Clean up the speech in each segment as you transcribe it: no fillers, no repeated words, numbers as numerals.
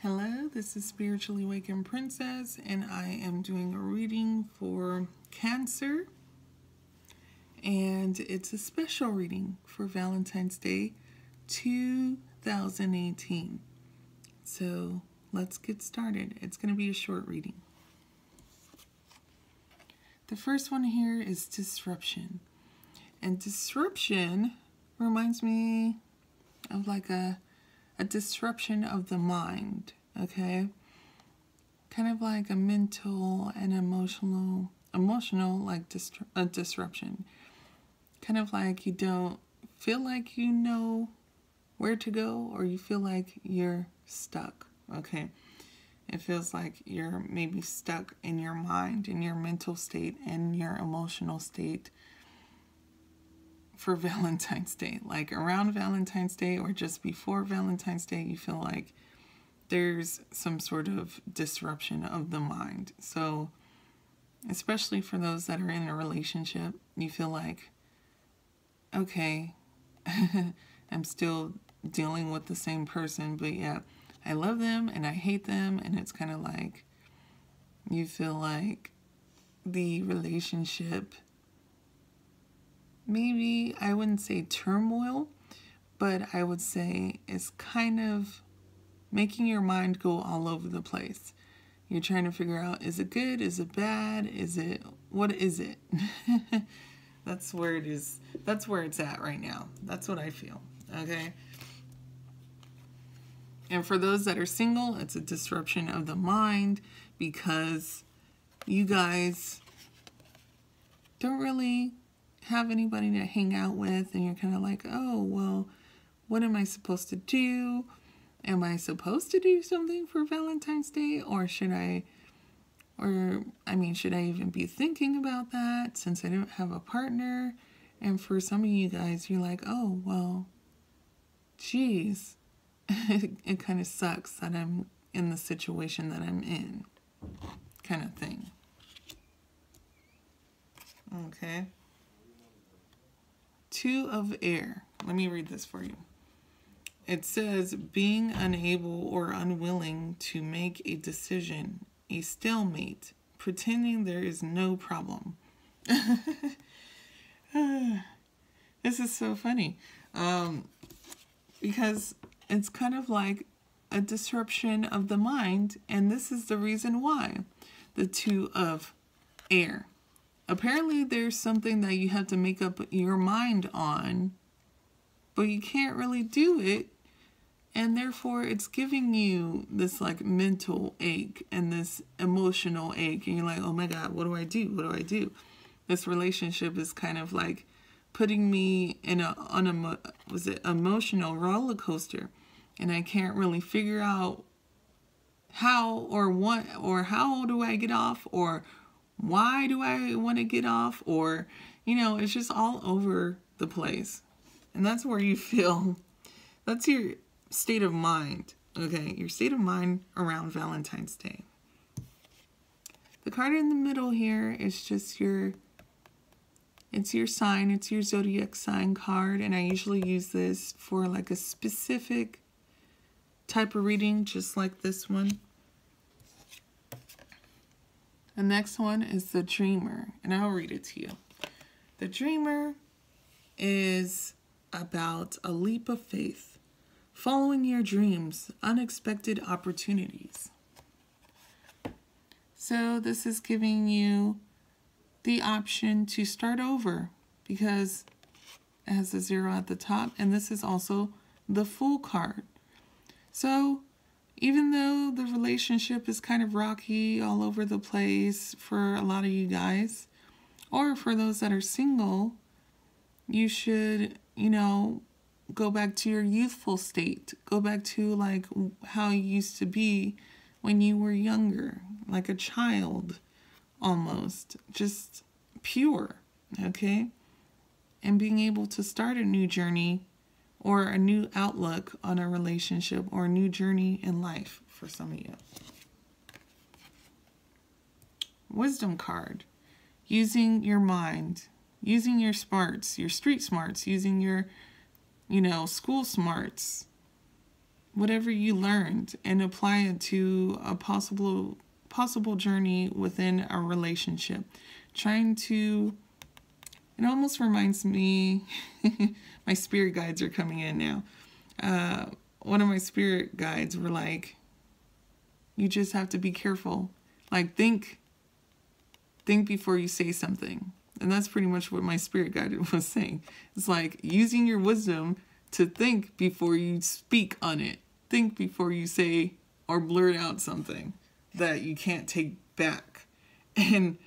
Hello, this is Spiritually Awakened Princess, and I am doing a reading for Cancer, and it's a special reading for Valentine's Day 2018. So let's get started. It's going to be a short reading. The first one here is disruption, and disruption reminds me of like a disruption of the mind, okay? Kind of like a mental and emotional like disruption. Kind of like you don't feel like you know where to go, or you feel like you're stuck, okay? It feels like you're maybe stuck in your mind, in your mental state, and your emotional state for Valentine's Day. Like around Valentine's Day or just before Valentine's Day, you feel like there's some sort of disruption of the mind. So especially for those that are in a relationship, you feel like, okay, I'm still dealing with the same person, but yeah, I love them and I hate them, and it's kind of like you feel like the relationship, maybe I wouldn't say turmoil, but I would say it's kind of making your mind go all over the place. You're trying to figure out, is it good? Is it bad? What is it? That's where it is. That's where it's at right now. That's what I feel. Okay. And for those that are single, it's a disruption of the mind because you guys don't really have anybody to hang out with, and you're kind of like, oh, well, what am I supposed to do? Am I supposed to do something for Valentine's Day, or should I even be thinking about that since I don't have a partner? And for some of you guys, you're like, oh, well, geez, it kind of sucks that I'm in the situation that I'm in, kind of thing. Okay. 2 of air. Let me read this for you. It says, being unable or unwilling to make a decision, a stalemate, pretending there is no problem. This is so funny. Because it's kind of like a disruption of the mind, and this is the reason why. The 2 of air. Apparently there's something that you have to make up your mind on, but you can't really do it, and therefore it's giving you this like mental ache and this emotional ache, and you're like, oh my God, what do I do? What do I do? This relationship is kind of like putting me in emotional roller coaster, and I can't really figure out how or what or how do I get off, or why do I want to get off, or, it's just all over the place. And that's where you feel, that's your state of mind, okay? Your state of mind around Valentine's Day. The card in the middle here is just it's your sign, it's your zodiac sign card, and I usually use this for like a specific type of reading, just like this one. The next one is the dreamer, and I'll read it to you. The dreamer is about a leap of faith, following your dreams, unexpected opportunities. So this is giving you the option to start over because it has a 0 at the top, and this is also the Fool card. So even though the relationship is kind of rocky, all over the place for a lot of you guys, or for those that are single, you should, go back to your youthful state. Go back to like how you used to be when you were younger, like a child almost, just pure, okay? And being able to start a new journey or a new outlook on a relationship or a new journey in life for some of you. Wisdom card. Using your mind, using your smarts, your street smarts, using your, school smarts, whatever you learned and apply it to a possible journey within a relationship. Trying to, it almost reminds me, my spirit guides are coming in now. One of my spirit guides were like, you just have to be careful. Like, think before you say something. And that's pretty much what my spirit guide was saying. It's like using your wisdom to think before you speak on it. Think before you say or blurt out something that you can't take back. And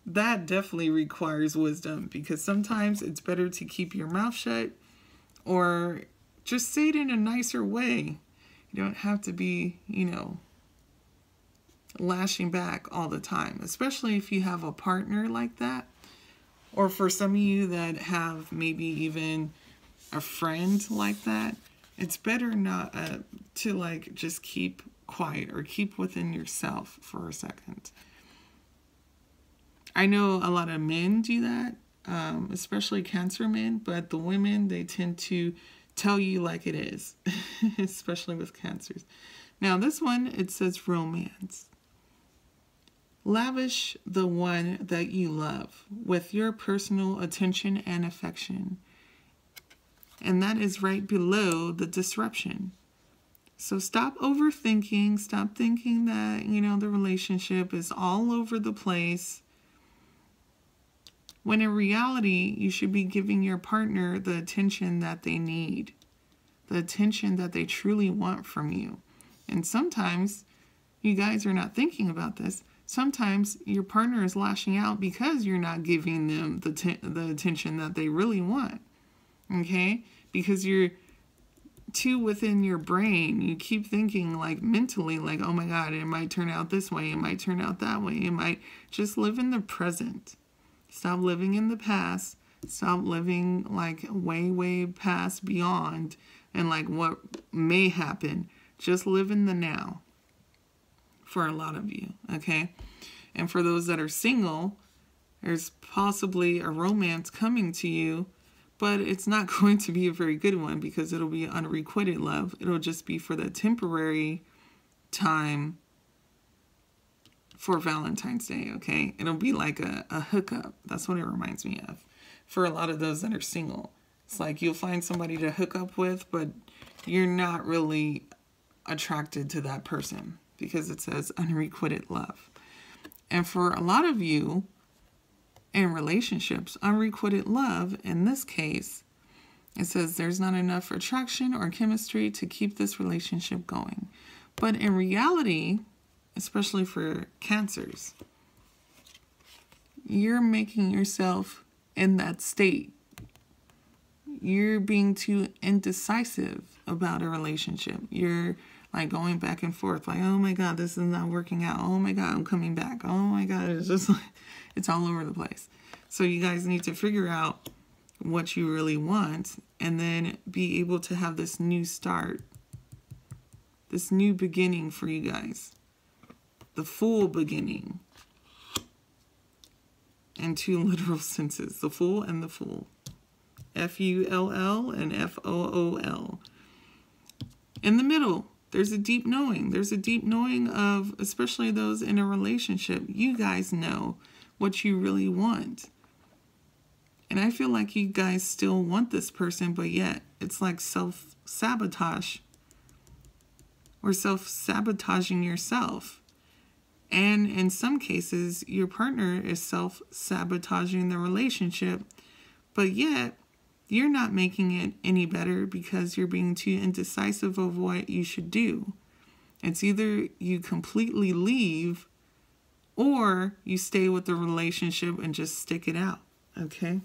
that definitely requires wisdom, because sometimes it's better to keep your mouth shut or just say it in a nicer way. You don't have to be, lashing back all the time, especially if you have a partner like that. Or for some of you that have maybe even a friend like that, it's better not to like just keep quiet or keep within yourself for a second. I know a lot of men do that, especially Cancer men, but the women, they tend to tell you like it is, especially with Cancers. Now this one, it says romance. Lavish the one that you love with your personal attention and affection. And that is right below the disruption. So stop overthinking. Stop thinking that, the relationship is all over the place. When in reality, you should be giving your partner the attention that they need. The attention that they truly want from you. And sometimes, you guys are not thinking about this, sometimes your partner is lashing out because you're not giving them the attention that they really want. Okay? Because you're too within your brain. You keep thinking like mentally, like, oh my God, it might turn out this way. It might turn out that way. It might just live in the present. Stop living in the past. Stop living like way, way past beyond and like what may happen. Just live in the now. For a lot of you, okay? And for those that are single, there's possibly a romance coming to you, but it's not going to be a very good one because it'll be unrequited love. It'll just be for the temporary time for Valentine's Day, okay? It'll be like a hookup. That's what it reminds me of. For a lot of those that are single. It's like you'll find somebody to hook up with, but you're not really attracted to that person, because it says unrequited love. And for a lot of you in relationships, unrequited love, in this case, it says there's not enough attraction or chemistry to keep this relationship going. But in reality, especially for Cancers, you're making yourself in that state. You're being too indecisive about a relationship. You're like going back and forth, like, oh my God, this is not working out. Oh my God, I'm coming back. Oh my God, it's just like, it's all over the place. So you guys need to figure out what you really want and then be able to have this new start, this new beginning for you guys. The full beginning. In two literal senses, the full and the fool. F-U-L-L and F-O-O-L. In the middle, there's a deep knowing. There's a deep knowing of, especially those in a relationship, you guys know what you really want. And I feel like you guys still want this person, but yet it's like self-sabotage. Or self-sabotaging yourself. And in some cases, your partner is self-sabotaging the relationship, but yet you're not making it any better because you're being too indecisive of what you should do. It's either you completely leave or you stay with the relationship and just stick it out, okay?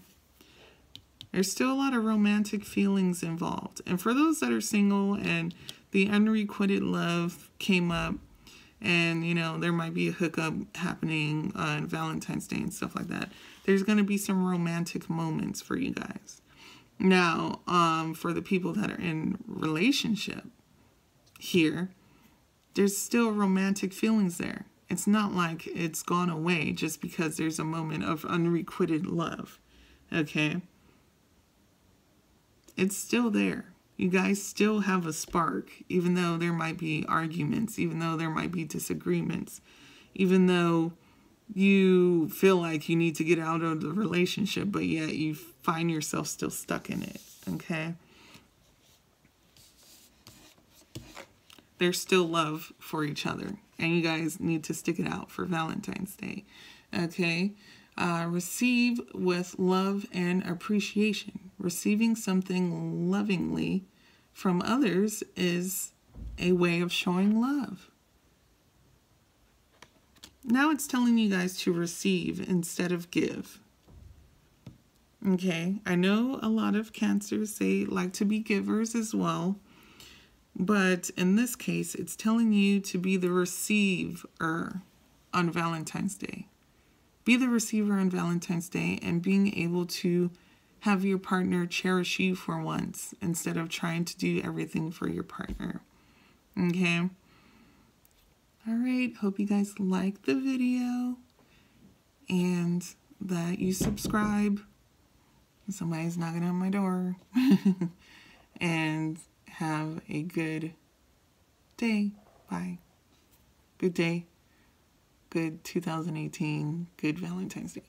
There's still a lot of romantic feelings involved. And for those that are single and the unrequited love came up, and, there might be a hookup happening on Valentine's Day and stuff like that, there's going to be some romantic moments for you guys. Now, for the people that are in relationship here, there's still romantic feelings there. It's not like it's gone away just because there's a moment of unrequited love, okay? It's still there. You guys still have a spark, even though there might be arguments, even though there might be disagreements, even though you feel like you need to get out of the relationship, but yet you find yourself still stuck in it, okay? There's still love for each other, and you guys need to stick it out for Valentine's Day, okay? Receive with love and appreciation. Receiving something lovingly from others is a way of showing love. Now it's telling you guys to receive instead of give. Okay, I know a lot of Cancers, they like to be givers as well. But in this case, it's telling you to be the receiver on Valentine's Day. Be the receiver on Valentine's Day and being able to have your partner cherish you for once instead of trying to do everything for your partner. Okay? All right. Hope you guys liked the video and that you subscribe. Somebody's knocking on my door. And have a good day. Bye. Good day. Good 2018. Good Valentine's Day.